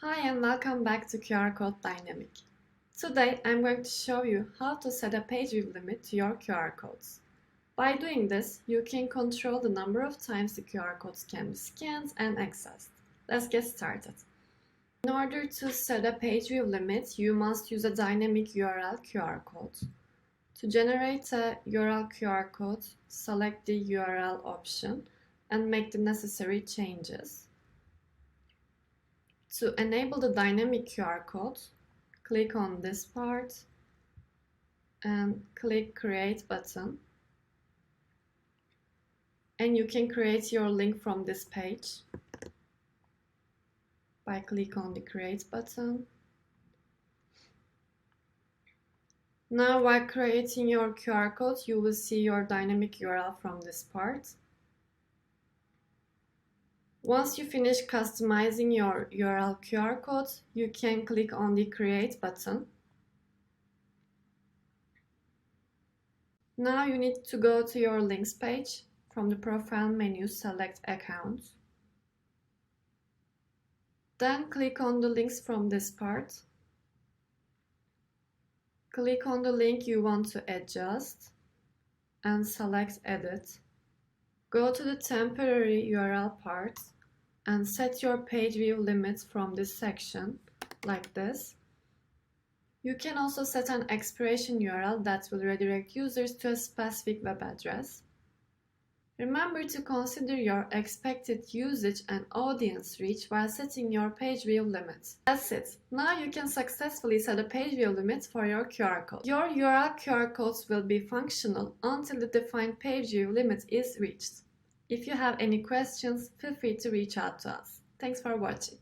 Hi and welcome back to QRCodeDynamic. Today I'm going to show you how to set a page view limit to your QR codes. By doing this, you can control the number of times the QR codes can be scanned and accessed. Let's get started. In order to set a page view limit, you must use a dynamic URL QR code. To generate a URL QR code, select the URL option and make the necessary changes. To enable the dynamic QR code, click on this part and click Create button. And you can create your link from this page by click on the Create button. Now while creating your QR code, you will see your dynamic URL from this part. Once you finish customizing your URL QR code, you can click on the Create button. Now you need to go to your links page. From the profile menu, select Account. Then click on the links from this part. Click on the link you want to adjust and select Edit. Go to the temporary URL part and set your page view limits from this section, like this. You can also set an expiration URL that will redirect users to a specific web address. Remember to consider your expected usage and audience reach while setting your page view limits. That's it. Now you can successfully set a page view limit for your QR code. Your URL QR codes will be functional until the defined page view limit is reached. If you have any questions, feel free to reach out to us. Thanks for watching.